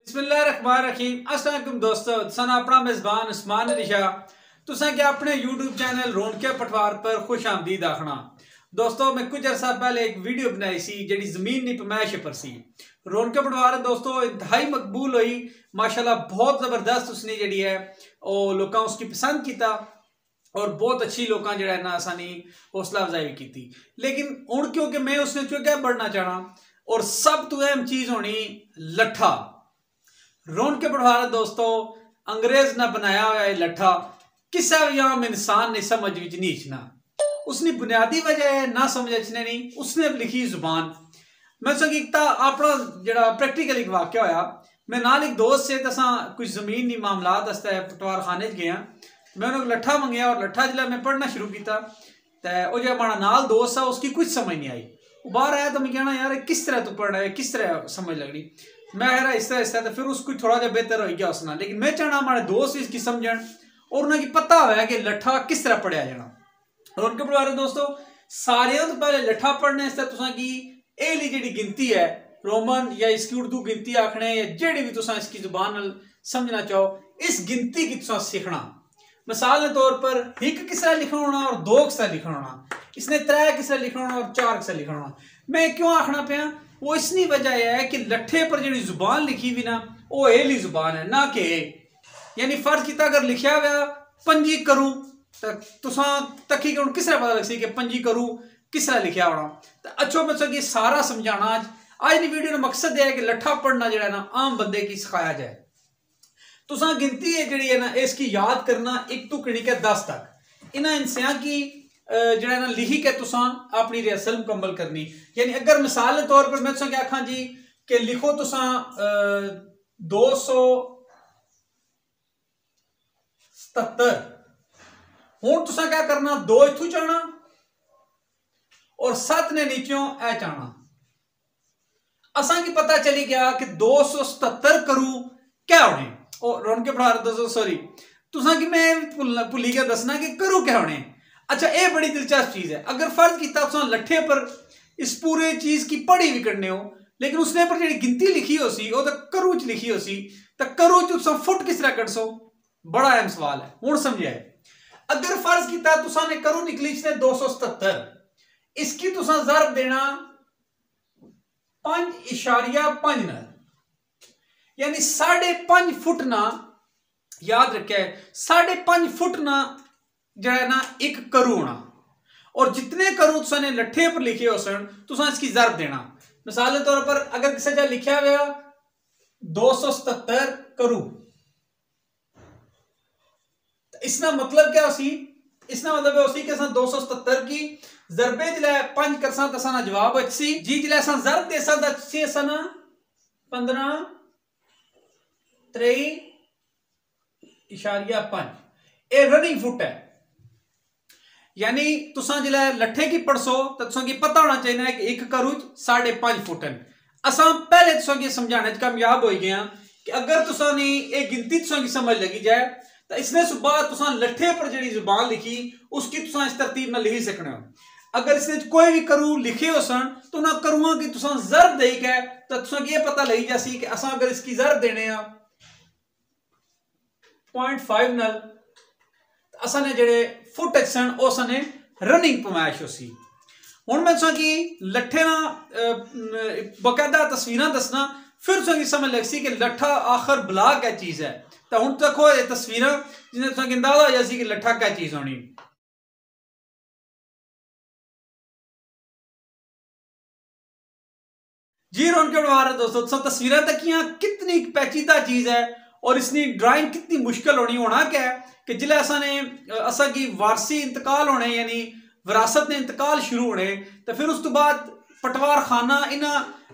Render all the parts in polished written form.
बिस्मिल्लाहिर्रहमानिर्रहीम। अस्सलाम वालेकुम दोस्तों, सन अपना मेजबान उस्मान अली शाह तुसा के अपने यूट्यूब चैनल रौनके पटवार पर खुश आमदीद आखना। दोस्तों मैं कुछ अर्सा पहले एक वीडियो बनाई सी जी जमीन की पमैश पर सी रौनके पटवार दोस्तों इंतहाई मकबूल हुई माशाल्लाह, बहुत जबरदस्त उसने जी है लोग उसकी पसंद किया और बहुत अच्छी लोग जो है ना असानी हौसला अफजाई भी की। लेकिन हूँ क्योंकि मैं उसने क्या बढ़ना चाहना और सब तो अहम चीज होनी लट्ठा रौनके पटवार दोस्तों अंग्रेज ने बनाया हुआ है लट्ठा किसी भी आम इंसान ने समझ विच नहीं अचना। उसने बुनियादी वजह है ना समझ अचने नहीं, उसने लिखी जुबान। मैं संगीता अपना जरा प्रैक्टिकल एक वाक्य होया, मैं नाल एक दोस्त से तसा कुछ जमीन की मामलात वास्ते पटवार खाने गया, मैं उन्होंने लट्ठा मंगया और लट्ठा जिला मैं पढ़ना शुरू किया तो जो हमारा नाल दोस्त है उसकी कुछ समझ नहीं आई। वो बाहर आया तो मैं कहना यार किस तरह तू पढ़ना है, किस तरह समझ लगनी। मैं कह रहा इस तरह तो फिर उसको थोड़ा जा बेहतर हो गया उसना। लेकिन मैं चाहना हमारे दोस्त इसकी समझन और उन्हें पता हुआ कि लट्ठा किस तरह पढ़िया जाना। और उनके परिवार दोस्तों सारे तो पहले लट्ठा पढ़ने की एली जी गिनती है रोमन या इसकी उर्दू गिनती आखने या जेड़ी भी तुसा इसकी जुबान समझना चाहो, इस गिनती की तुसा सीखना। मिसाल के तौर पर एक किस तरह लिखना होना और दो किस तरह लिखना होना, इसने त्रै किस तरह लिखना होना और चार किस तरह लिखना होना। मैं क्यों आखना पाया, वो इसनी वजह यह है कि लट्ठे पर जी जुबान लिखी हुई ना वो एली जुबान है ना कि यानी फर्ज किया अगर लिखा हुआ पंजी करूं तो तुसा तकी किस तरह पता लग सी कि पंजी करूं किस तरह लिखा होना। तो अच्छो बच्चों की सारा समझाना आज की वीडियो का मकसद यह है कि लट्ठा पढ़ना जो है ना आम बंदे की सिखाया जाए। तुसा गिनती है जी है ना इसकी याद करना 1 तो कड़ी के 10 तक इन्हें इंसान की जो है ना लिखी के तुसा अपनी रिहर्सल मुकम्मल करनी। यानी अगर मिसाल के तौर पर मैं तुसा क्या आखा जी कि लिखो तुसा 277 हूं तुसा क्या करना 2 इथू चाहना और 7 ने नीचों ए चाहना। असा की पता चली गया कि 277 करूं क्या होने और रौनके पटवार दोस्तों सॉरी तुसा की मैं भुली गया दसना कि करूं क्या होने। अच्छा ये बड़ी दिलचस्प चीज है, अगर फर्ज किया तुसा लट्ठे पर इस पूरे चीज की पढ़ी भी करने हो लेकिन उसने पर जी गिनती लिखी हो सी तो करू च लिखी हो सी तो करू च फुट किस तरह कट सो, बड़ा अहम सवाल है। हूं समझे अगर फर्ज किया तुसा ने करू निकली इसने 277 इसकी तुसा जरब देना 5.5 न यानी 5.5 फुट ना, याद रखे 5.5 फुट ना जरा ना एक करू होना और जितने करू तुसा ने लट्ठे पर लिखे हो सन तुसा इसकी जरब देना। मिसाल के तौर पर अगर किसी जगह लिखा हुआ 277 करू इसका मतलब क्या होसी, इसका मतलब है कि 277 की जरबे जिला 5 करसा तो साना जवाब अच्छी जी जिला सा जरब दे सा अच्छी साना 15 3.5 ए रनिंग फुट है। यानी तुसा जिला लट्ठे की पढ़सो तो तुसा की पता होना चाहिए कि एक करूज 5.5 फुट है। असा पहले तुसा की समझाने कामयाब हो गया कि अगर तुसा ने एक गिनती तुसा की समझ लगी जाए तो इसने सुबह तुसा लट्ठे पर जी जुबान लिखी उसकी तुसा इस तरतीब में लिखी सकने हो। अगर इसने कोई भी करू लिखे हो सन तो ना करूआ की तुसा जरब दे के तो तुसा की पता लगी जासी कि असा अगर इसकी जरब देने 0.5 नल असा ने जेडे फुट सन उसने रनिंग पमैश हो सी। हूं मैं तुसा की लट्ठे ना बकायदा तस्वीर दसना फिर तुसा की समझ लग सी कि लट्ठा आखिर बला क्या चीज है। तो हूं देखो ये तस्वीर जिन्हें तुसा की अंदाजा हो जासी कि लट्ठा क्या चीज होनी। जी रौनके पटवार दोस्तों तस्वीर तक कितनी पेचीदा चीज है और इसकी ड्राइंग कितनी मुश्किल होनी। होना क्या है कि जिले असा ने असा की वारसी इंतकाल होने यानी विरासत ने इंतकाल शुरू होने तो फिर उस तो बाद पटवार खाना इन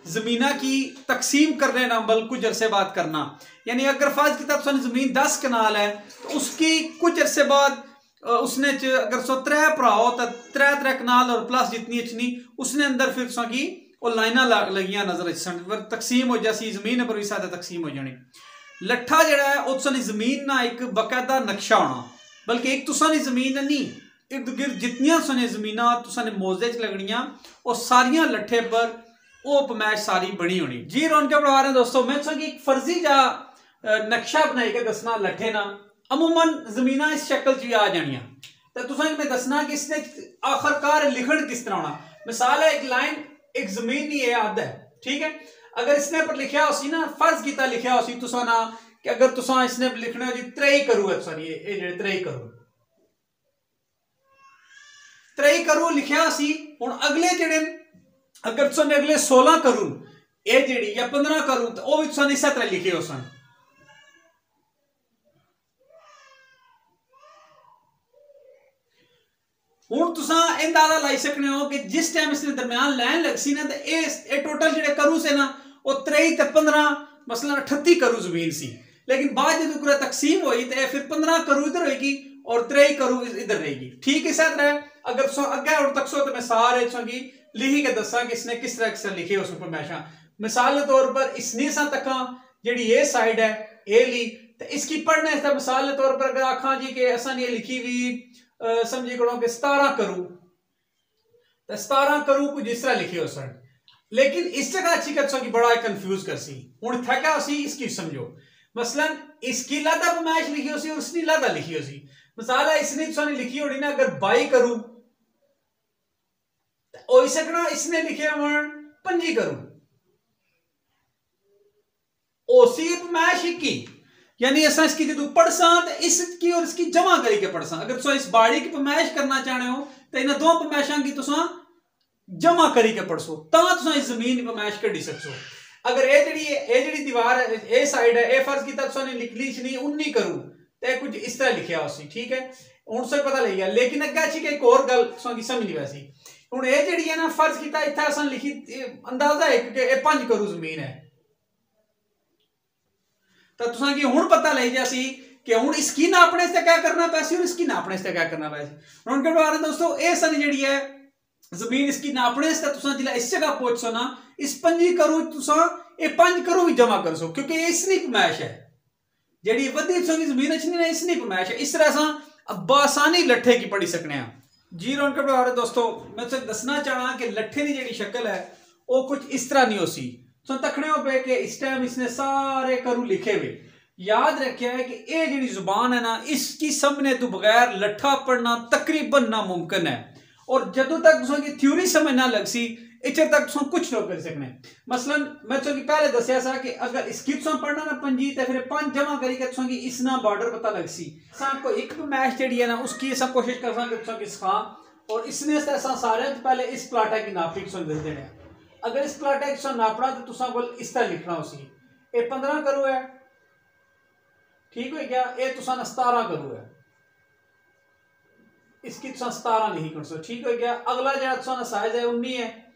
जमीना की तकसीम करने ना बल कुछ अरसे बाद करना। यानी अगर फर्ज किया तुम जमीन 10 कनाल है तो उसकी कुछ अरसे बाद उसने अगर 3 भरा हो तो 3 कनाल और प्लस जितनी अच्छनी उसने अंदर फिर तुसा की और लाइना लगिया नजर फिर तकसीम हो जासी जमीन पर भी साथ तकसीम हो जानी। लट्ठा जड़ा है उसने जमीन ना एक बकायदा नक्शा होना, बल्कि एक तुसा ने जमीन नहीं इर्द गिर्द जितनियां सुने जमीना तुसा ने मौजे च लगनियां और सारियां लट्ठे पर वो पमैश सारी बनी होनी जी। रौनक पटवार है दोस्तों, मैं तुसें एक फर्जी जा नक्शा बनाई के दसना लट्ठे ना अमूमन जमीना इस शक्ल च आ जानियां तो तुसें मैं दसना कि इसने आखिरकार लिखण किस तरह होना। मिसाल है, एक लाइन एक जमीन ही है अद्ध है, ठीक है। अगर इसने पर लिखा उसी ना फर्ज किता लिखा उसी तुसा ना कि अगर तुसा इसने लिखना जी 3 करू है, सॉरी ये जेड़े 3 करू लिखा उसी। हुण अगले जेड़े अगर तुसा ने अगले 16 करू ये जेड़ी या 15 करू तो वो भी तुसा ने इस तरह लिखे हो सन। हुण तुसा अंदाजा लाई सकने हो कि जिस टाइम इसने दरम्यान लाइन लगसी ना तो ये टोटल जेडे करू से ना वो 3 ते 15 मसलन 38 करू जमीन सी, लेकिन बाद जो पूरा तकसीम हुई तो फिर 15 करू इधर होगी और 3 करू इधर रहेगी। ठीक इस तरह अगर तुम अगे और तक सो तो मैं सारे की लिखी के दसा कि इसने किस तरह से लिखे उस पमैशा। मिसाल के तौर पर इसने सा तक जी ये साइड है ए ली तो इसकी पढ़ना इसका मिसाल के तौर पर अगर आखा जी कि असा ये लिखी हुई समझी करो कि 17 करू तो 17 करू कुछ इस तरह लिखे हो सर, लेकिन इस जगह अच्छी कर की बड़ा कंफ्यूज कर सी। हुण था क्या उसी इसकी समझो, मसलन इसकी लादा पमैश लिखी हो सी और इसकी लादा लिखी हो सी। मिसाल है इसने तुसाने लिखी होनी ना अगर 22 करू तो सकना इसने लिखे होन 25 करू ओसी पमैश की, यानी असा इसकी जो पढ़सा तो इसकी और इसकी जमा करके पढ़सा। अगर तुम इस बाड़ी की पमैश करना चाहते हो तो इन दो पमैशा की तुसा जमा करके पढ़सो तुसा इस जमीन की पमैश कढ़ी सकसो। अगर ये जी दीवार है ये साइड है ये फर्ज किया तुसा ने लिख ली नहीं 19 करू तो कुछ इस तरह लिखा उसी, ठीक है। हूँ से पता लग गया, लेकिन अगर अच्छी एक और गल तुसा समझ नहीं वैसी। हूँ ये जी है ना फर्ज किया इतना असा लिखी अंदाजा है कि 5 करू जमीन है तो तुसा की हुण पता लग जासी कि हुण इसकी नापने से क्या करना पैसी और इसकी नापने से क्या करना पैसी। हुण के दोस्तों ये सन जी है जमीन इसकी नापने से तुसा जिला इस जगह पहुंचो ना इस 5 करू तुसा ये 5 करू भी जमा कर सो क्योंकि इसनी पमैश है जी वधी जमीन अच्छी ना इसनी पमैश है। इस तरह से बासानी लट्ठे की पढ़ी सकने जी। रौनक पटवार दोस्तों मैं तुझे दसना चाहना कि लट्ठे की जी शक्ल है वो कुछ इस तरह नहीं हो सी। तो तकने पे कि इस टाइम इसने सारे करू लिखे हुए याद रखा है कि ये जी जुबान है ना इसकी समझने तो बगैर लट्ठा पढ़ना तकरीबन नामुमकिन है। और जदों तक तुम थ्योरी समझ ना लग सी इच्छे तक तुम कुछ ना कर सकने। मसलन मैं तुम पहले दसिया सा कि अगर इसकी तुम पढ़ना ना 5 तो फिर 5 जमा करके तुम इसना बॉर्डर पता लग सी को एक मैच जी है ना उसकी असा कोशिश कर तुम सिखा और इसने सारे पहले इस प्लाटा की नापी तुम दस देने। अगर इस प्लाटा की नापना तो तुसा को इस तरह लिखना उसी ये 15 करू है, ठीक हो गया। ये तुसा 17 करू है इसकी तुसा 17 नहीं कर सो, ठीक हो गया। अगला जो तुसा साइज है 19 है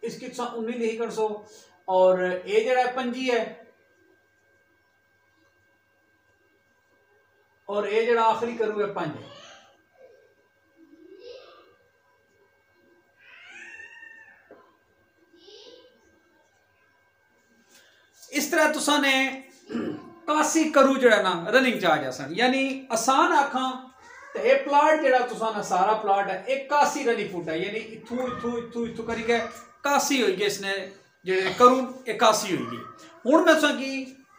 इसकी तुसा 19 नहीं कर सो और ये जरा 25 है और ये जरा आखिरी करू है 5 है। इस तरह तुसा ने 81 करू जड़ा ना रनिंग चार्ज आसान यानी आसान आखा तो ये प्लाट जड़ा तुसा ना सारा प्लाट है 81 रनिंग फुट है यानी इथू इथू इथू इथू करके 81 होगी इसने जे करू 81 होगी। हुण मैं तुसा की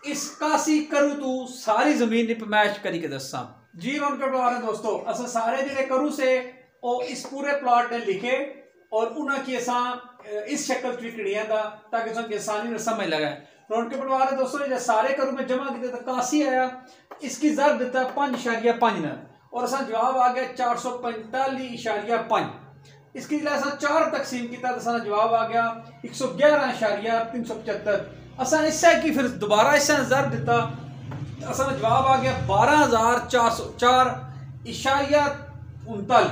इस 81 करू तू सारी जमीन की पमैश करी के दसा जी। रौनक पटवार दोस्तों असा सारे जे करू से ओ इस पूरे प्लाट ने लिखे और उन्हें की असा इस शक्ल चिकड़िया का ताकि तुम आसानी में समझ लगा। रौनक पटवार दोस्तों जो सारे करू में जमा किए तो 81 आया इसकी जर दिता 5.5 न और असा जवाब आ गया 445.5। इसकी जो असा 4 तकसीम किया तो जवाब आ गया 111.375। असा इससे की फिर दोबारा इससे जर दिता असा जवाब आ गया 12,404.39।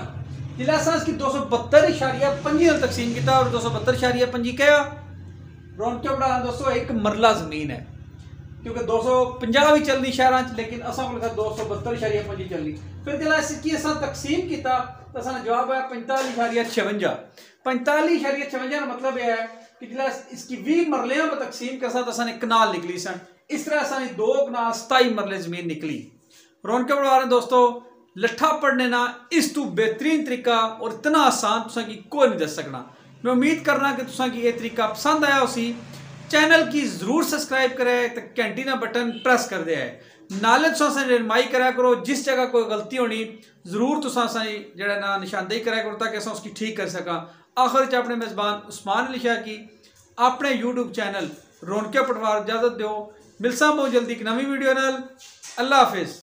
जिला असा इसकी 272.5 तकसीम किया और 272.5 क्या रौनक पटवार दोस्तों एक मरला जमीन है क्योंकि 250 भी चलनी शहर लेकिन असा को 272.5 चलनी। फिर जिला इसकी असा तकसीम किया तो असा जवाब आया 45.56। 45.56 का मतलब यह है कि जिला इसकी 20 मरलियां पर तकसीम के साथ असा ने कनाल निकली सन। इस तरह असा 2 कनाल 27 मरले जमीन निकली। रौनक पटवार दोस्तों लट्ठा पढ़ने ना इस तू बेहतरीन तरीका और इतना आसान तुसा की कोई नहीं दस सकना। मैं उम्मीद करना कि तुसा की यह तरीका पसंद आया उसी चैनल की जरूर सब्सक्राइब करे तो घंटी ना बटन प्रेस कर दिया है नाले तुसा रहनुमाई करा करो जिस जगह कोई गलती होनी जरूर तुसा जरा ना निशानदेही करा करो ताकि अस उसकी ठीक कर सका। आखिर च अपने मेज़बान उस्मान अली शाह की अपने यूट्यूब चैनल रौनके पटवार इजाजत दो। मिलसा बहुत जल्दी एक नवी वीडियो नाल। अल्लाह हाफिज।